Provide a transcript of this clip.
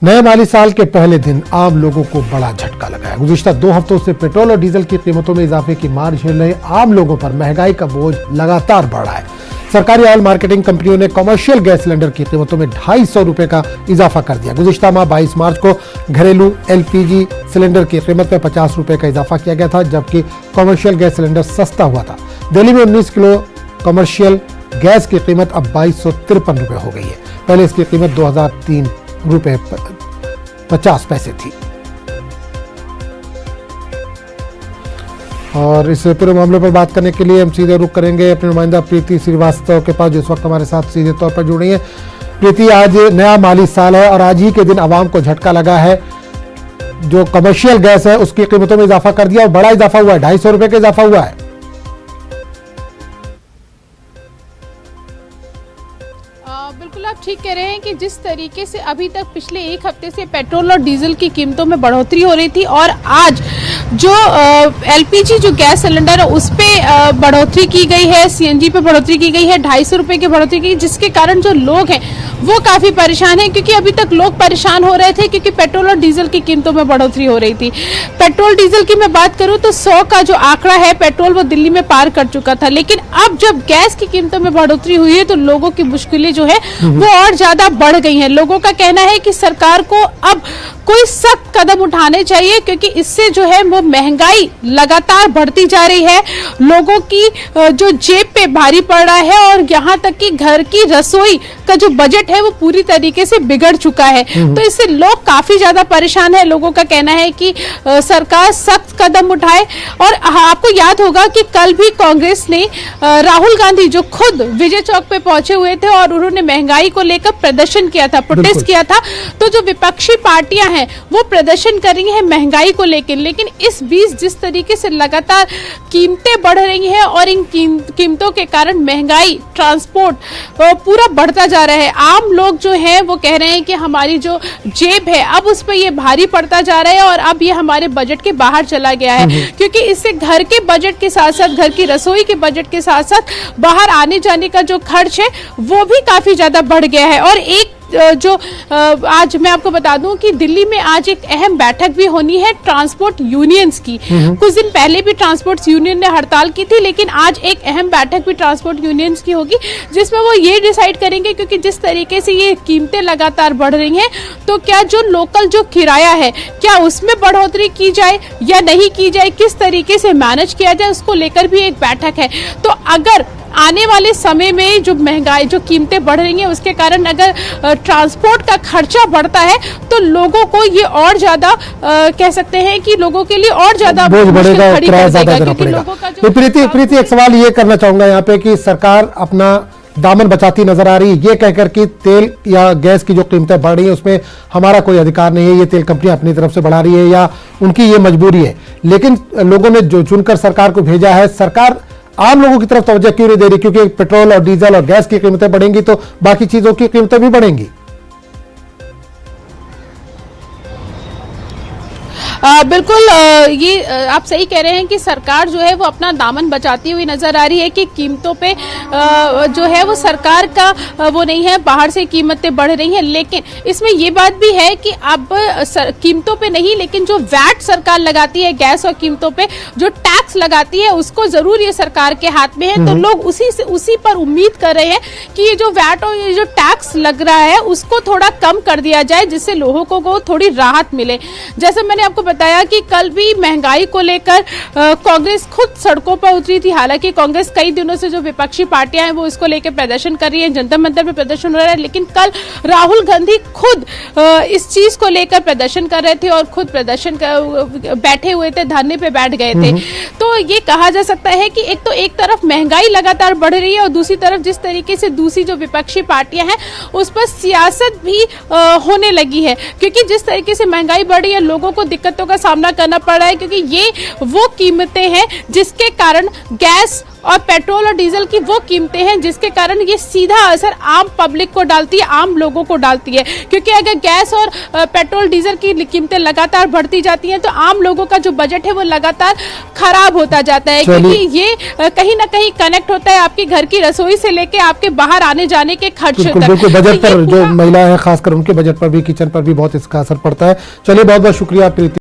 नए माली साल के पहले दिन आम लोगों को बड़ा झटका लगा है। गुज़िश्ता 2 हफ्तों से पेट्रोल और डीजल की कीमतों में इजाफे की मार झेल रहे आम लोगों पर महंगाई का बोझ लगातार बढ़ रहा है। सरकारी ऑयल मार्केटिंग कंपनियों ने कमर्शियल गैस सिलेंडर की कीमतों में 250 रुपए का इजाफा कर दिया। गुज़िश्ता माह 22 मार्च को घरेलू एलपीजी सिलेंडर की कीमत में 50 रुपए का इजाफा किया गया था, जबकि कमर्शियल गैस सिलेंडर सस्ता हुआ था। दिल्ली में 19 किलो कमर्शियल गैस की कीमत अब 2253 रुपए हो गई है। पहले इसकी कीमत 2003 रुपए 50 पैसे थी। और इस पूरे मामले पर बात करने के लिए हम सीधे रुख करेंगे अपने नुमाइंदा प्रीति श्रीवास्तव के पास, जो इस वक्त हमारे साथ सीधे तौर पर जुड़ रही है। प्रीति, आज नया माली साल है और आज ही के दिन आवाम को झटका लगा है। जो कमर्शियल गैस है उसकी कीमतों में इजाफा कर दिया और बड़ा इजाफा हुआ है, 250 रुपए का इजाफा हुआ है। बिल्कुल आप ठीक कह रहे हैं कि जिस तरीके से अभी तक पिछले एक हफ्ते से पेट्रोल और डीजल की कीमतों में बढ़ोतरी हो रही थी और आज जो एलपीजी जो गैस सिलेंडर है उस पे बढ़ोतरी की गई है, सीएनजी पे बढ़ोतरी की गई है, 250 रुपए की बढ़ोतरी की, जिसके कारण जो लोग हैं वो काफी परेशान हैं। क्योंकि अभी तक लोग परेशान हो रहे थे क्योंकि पेट्रोल और डीजल की कीमतों में बढ़ोतरी हो रही थी। पेट्रोल डीजल की मैं बात करूं तो 100 का जो आंकड़ा है पेट्रोल वो दिल्ली में पार कर चुका था, लेकिन अब जब गैस की कीमतों में बढ़ोतरी हुई है तो लोगों की मुश्किलें जो है वो और ज्यादा बढ़ गई हैं। लोगों का कहना है कि सरकार को अब कोई सख्त कदम उठाने चाहिए क्योंकि इससे जो है वो महंगाई लगातार बढ़ती जा रही है। लोगों की जो जेब पे भारी पड़ रहा है और यहाँ तक कि घर की रसोई का जो बजट है वो पूरी तरीके से बिगड़ चुका है। तो इससे लोग काफी ज्यादा परेशान है। लोगों का कहना है कि सरकार सख्त कदम उठाए। और आपको याद होगा कि कल भी कांग्रेस ने राहुल गांधी जो खुद विजय चौक पे पहुंचे हुए थे और उन्होंने महंगाई को लेकर प्रदर्शन किया था, प्रोटेस्ट किया था। तो जो विपक्षी पार्टियां हैं वो प्रदर्शन कर रही हैं महंगाई को लेकर, लेकिन इस बीच जिस तरीके से लगातार कीमतें बढ़ रही हैं और इन कीमतों के कारण महंगाई, ट्रांसपोर्ट पूरा बढ़ता जा रहा है। आम लोग जो हैं वो कह रहे हैं कि हमारी जो जेब है अब उस पर ये भारी पड़ता जा रहा है और अब ये हमारे बजट के बाहर चला गया है, क्योंकि इससे घर के बजट के साथ साथ, घर की रसोई के बजट के साथ साथ बाहर आने जाने का जो खर्च है वो भी काफी ज्यादा बढ़ गया है। और एक जो आज मैं आपको बता दूं कि दिल्ली में आज एक अहम बैठक भी होनी है ट्रांसपोर्ट यूनियंस की। कुछ दिन पहले भी ट्रांसपोर्ट यूनियन ने हड़ताल की थी, लेकिन आज एक अहम बैठक भी ट्रांसपोर्ट यूनियंस की होगी जिसमें वो ये डिसाइड करेंगे, क्योंकि जिस तरीके से ये कीमतें लगातार बढ़ रही हैं तो क्या जो लोकल जो किराया है क्या उसमें बढ़ोतरी की जाए या नहीं की जाए, किस तरीके से मैनेज किया जाए, उसको लेकर भी एक बैठक है। तो अगर आने वाले समय में जो महंगाई, जो कीमतें बढ़ रही हैं उसके कारण अगर ट्रांसपोर्ट का खर्चा बढ़ता है तो लोगों को ये और ज्यादा कह सकते हैं कि लोगों के लिए और ज्यादा बोझ बढ़ेगा, किराया ज्यादा देना पड़ेगा। प्रीति एक सवाल ये करना चाहूंगा यहाँ पे कि सरकार अपना दामन बचाती नजर आ रही है ये कहकर कि तेल या गैस की जो कीमतें बढ़ रही है उसमें हमारा कोई अधिकार नहीं है, ये तेल कंपनी अपनी तरफ से बढ़ा रही है या उनकी ये मजबूरी है। लेकिन लोगों ने जो चुनकर सरकार को भेजा है, सरकार आम लोगों की तरफ तवज्जो क्यों नहीं दे रही? क्योंकि पेट्रोल और डीजल और गैस की कीमतें बढ़ेंगी तो बाकी चीजों की कीमतें भी बढ़ेंगी। बिल्कुल ये आप सही कह रहे हैं कि सरकार जो है वो अपना दामन बचाती हुई नजर आ रही है कि कीमतों पे जो है वो सरकार का वो नहीं है, बाहर से कीमतें बढ़ रही हैं। लेकिन इसमें ये बात भी है कि अब कीमतों पे नहीं, लेकिन जो वैट सरकार लगाती है गैस और कीमतों पे जो टैक्स लगाती है उसको जरूर ये सरकार के हाथ में है। तो लोग उसी पर उम्मीद कर रहे हैं कि ये जो वैट और ये जो टैक्स लग रहा है उसको थोड़ा कम कर दिया जाए, जिससे लोगों को थोड़ी राहत मिले। जैसे मैंने आपको बताया कि कल भी महंगाई को लेकर कांग्रेस खुद सड़कों पर उतरी थी। हालांकि कांग्रेस कई दिनों से जो विपक्षी पार्टियां हैं वो इसको लेकर प्रदर्शन कर रही है, जंतर मंतर पे प्रदर्शन हो रहा है, लेकिन कल राहुल गांधी खुद इस चीज को लेकर प्रदर्शन कर रहे थे और खुद प्रदर्शन बैठे हुए थे, धरने पे बैठ गए थे। तो ये कहा जा सकता है कि एक तरफ महंगाई लगातार बढ़ रही है और दूसरी तरफ जिस तरीके से दूसरी जो विपक्षी पार्टियां हैं उस पर सियासत भी होने लगी है, क्योंकि जिस तरीके से महंगाई बढ़ रही है लोगों को दिक्कतों का सामना करना पड़ रहा है, क्योंकि ये वो कीमतें हैं जिसके कारण गैस और पेट्रोल और डीजल की वो कीमतें हैं जिसके कारण ये सीधा असर आम पब्लिक को डालती है, आम लोगों को डालती है। क्योंकि अगर गैस और पेट्रोल डीजल की कीमतें लगातार बढ़ती जाती हैं तो आम लोगों का जो बजट है वो लगातार खराब होता जाता है, क्योंकि ये कहीं ना कहीं कनेक्ट होता है आपकी घर की रसोई से लेके आपके बाहर आने जाने के खर्च तक। बिल्कुल बजट तो ये पर जो पूरा- महिला है खासकर उनके बजट पर भी, किचन पर भी बहुत इसका असर पड़ता है। चलिए बहुत बहुत शुक्रिया प्रीति।